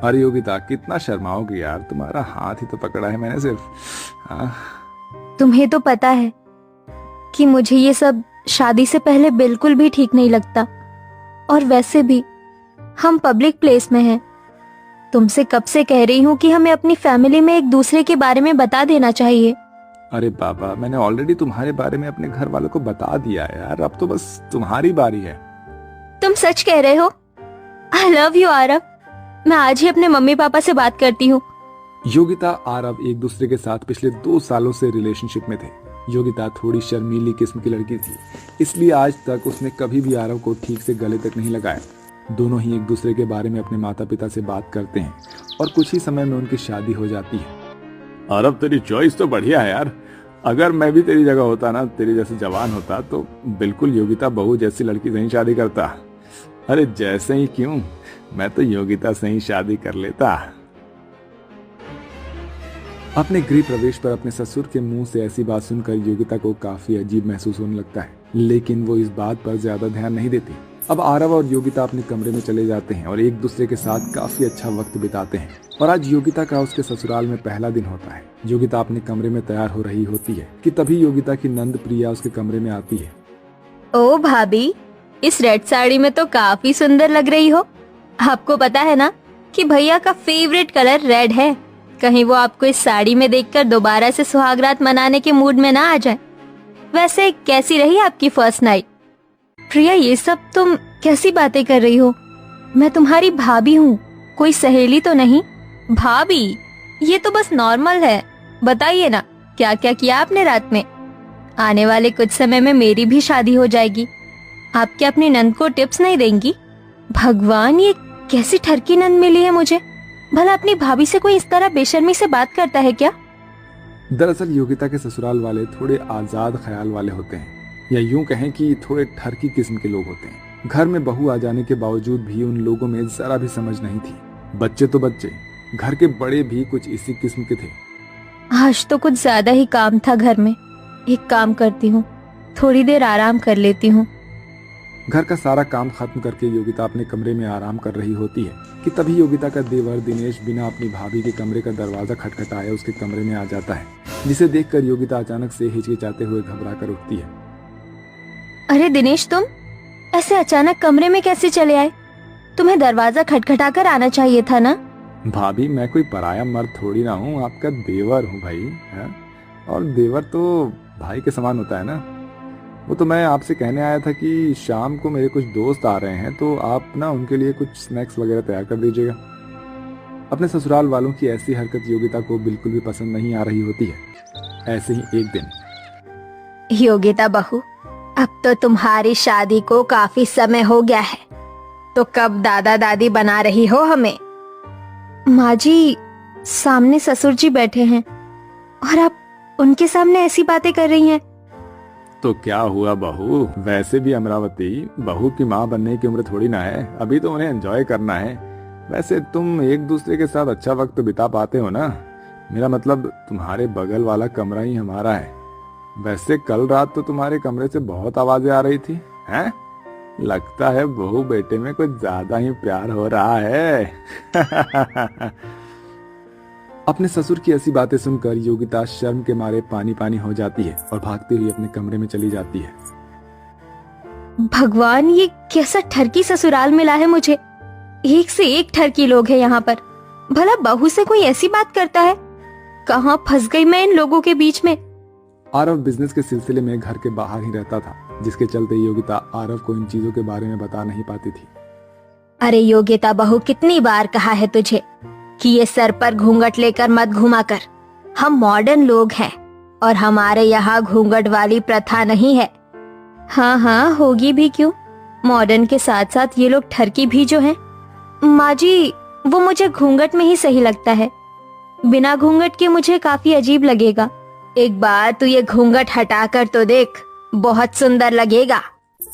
अरे योगिता, कितना शर्माओगी यार, तुम्हारा हाथ ही तो पकड़ा है मैंने सिर्फ। हाँ। तुम्हें तो पता है कि मुझे ये सब शादी से पहले बिल्कुल भी ठीक नहीं लगता। और वैसे भी हम पब्लिक प्लेस में हैं। तुमसे कब से कह रही हूँ कि हमें अपनी फैमिली में एक दूसरे के बारे में बता देना चाहिए। अरे बाबा, मैंने ऑलरेडी तुम्हारे बारे में अपने घर वालों को बता दिया है यार, अब तो बस तुम्हारी बारी है। तुम सच कह रहे हो? I love you Aarav. मैं आज ही अपने मम्मी पापा से बात करती हूँ। योगिता आरव एक दूसरे के साथ पिछले 2 सालों से रिलेशनशिप में थे। योगिता थोड़ी शर्मीली किस्म की लड़की थी, इसलिए आज तक उसने कभी भी आरव को ठीक से गले तक नहीं लगाया। दोनों ही एक दूसरे के बारे में अपने माता पिता से बात करते हैं और कुछ ही समय में उनकी शादी हो जाती है। आरव, तेरी चॉइस तो बढ़िया है यार। अगर मैं भी तेरी जगह होता ना, तेरी जैसे जवान होता, तो बिल्कुल योगिता बहू जैसी लड़की से ही शादी करता। अरे जैसे ही क्यों, मैं तो योगिता से ही शादी कर लेता। अपने गृह प्रवेश पर अपने ससुर के मुंह से ऐसी बात सुनकर योगिता को काफी अजीब महसूस होने लगता है, लेकिन वो इस बात पर ज्यादा ध्यान नहीं देती। अब आरव और योगिता अपने कमरे में चले जाते हैं और एक दूसरे के साथ काफी अच्छा वक्त बिताते हैं। और आज योगिता का उसके ससुराल में पहला दिन होता है। योगिता अपने कमरे में तैयार हो रही होती है कि तभी योगिता की नंद प्रिया उसके कमरे में आती है। ओ भाभी, इस रेड साड़ी में तो काफी सुंदर लग रही हो। आपको पता है ना कि भैया का फेवरेट कलर रेड है। कहीं वो आपको इस साड़ी में देखकर दोबारा से सुहागरात मनाने के मूड में ना आ जाए। वैसे कैसी रही आपकी फर्स्ट नाइट? प्रिया, ये सब तुम कैसी बातें कर रही हो? मैं तुम्हारी भाभी हूँ, कोई सहेली तो नहीं। भाभी, ये तो बस नॉर्मल है। बताइए ना, क्या क्या किया आपने रात में? आने वाले कुछ समय में मेरी भी शादी हो जाएगी। आप क्या अपनी नंद को टिप्स नहीं देंगी? भगवान, ये कैसी ठरकी नंद मिली है मुझे। भला अपनी भाभी से कोई इस तरह बेशर्मी से बात करता है क्या? दरअसल योगिता के ससुराल वाले थोड़े आजाद ख्याल वाले होते हैं, या यूं कहें कि थोड़े ठरकी किस्म के लोग होते हैं। घर में बहू आ जाने के बावजूद भी उन लोगों में जरा भी समझ नहीं थी। बच्चे तो बच्चे, घर के बड़े भी कुछ इसी किस्म के थे। आज तो कुछ ज्यादा ही काम था घर में। एक काम करती हूँ, थोड़ी देर आराम कर लेती हूँ। घर का सारा काम खत्म करके योगिता अपने कमरे में आराम कर रही होती है कि तभी योगिता का देवर दिनेश बिना अपनी भाभी के कमरे का दरवाजा खटखटाए उसके कमरे में आ जाता है, जिसे देखकर योगिता अचानक से हिचकिचाते हुए घबरा कर उठती है। अरे दिनेश, तुम ऐसे अचानक कमरे में कैसे चले आए? तुम्हें दरवाजा खटखटा कर आना चाहिए था ना। भाभी, मैं कोई पराया मर्द थोड़ी ना हूँ, आपका देवर हूँ भाई है? और देवर तो भाई के समान होता है ना। वो तो मैं आपसे कहने आया था कि शाम को मेरे कुछ दोस्त आ रहे हैं, तो आप ना उनके लिए कुछ स्नैक्स वगैरह तैयार कर दीजिएगा। अपने ससुराल वालों की ऐसी हरकत योगिता को बिल्कुल भी पसंद नहीं आ रही होती है। ऐसे ही एक दिन, योगिता बहू, अब तो तुम्हारी शादी को काफी समय हो गया है, तो कब दादा दादी बना रही हो हमें? माँ जी, सामने ससुर जी बैठे हैं और आप उनके सामने ऐसी बातें कर रही हैं। तो क्या हुआ बहू, वैसे भी अमरावती बहू की माँ बनने की उम्र थोड़ी ना है, अभी तो उन्हें एंजॉय करना है। वैसे तुम एक दूसरे के साथ अच्छा वक्त बिता पाते हो ना। मेरा मतलब तुम्हारे बगल वाला कमरा ही हमारा है। वैसे कल रात तो तुम्हारे कमरे से बहुत आवाजें आ रही थी, हैं? लगता है बहू बेटे में कुछ ज्यादा ही प्यार हो रहा है। अपने ससुर की ऐसी बातें सुनकर योगिता शर्म के मारे पानी पानी हो जाती है और भागती हुई अपने कमरे में चली जाती है। भगवान, ये कैसा ठरकी ससुराल मिला है मुझे। एक से एक ठरकी लोग हैं यहाँ पर। भला बहू से कोई ऐसी बात करता है? कहाँ फंस गई मैं इन लोगों के बीच में। आरव बिजनेस के सिलसिले में घर के बाहर ही रहता था, जिसके चलते योगिता आरव को इन चीजों के बारे में बता नहीं पाती थी। अरे योगिता बहू, कितनी बार कहा है तुझे कि ये सर पर घूंघट लेकर मत घुमा कर। हम मॉडर्न लोग हैं और हमारे यहाँ घूंघट वाली प्रथा नहीं है। हाँ हाँ, होगी भी क्यों। मॉडर्न के साथ साथ ये लोग ठरकी भी जो हैं। माँ जी, वो मुझे घूंघट में ही सही लगता है। बिना घूंघट के मुझे काफी अजीब लगेगा। एक बार तू ये घूंघट हटा कर तो देख, बहुत सुंदर लगेगा।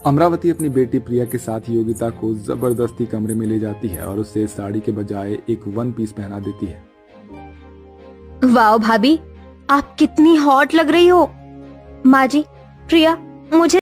अमरावती अपनी बेटी प्रिया के साथ योगिता को जबरदस्ती कमरे में ले जाती है और उसे साड़ी के बजाय एक वन पीस पहना देती है। वाह भाभी, आप कितनी हॉट लग रही हो। माँ जी, प्रिया, मुझे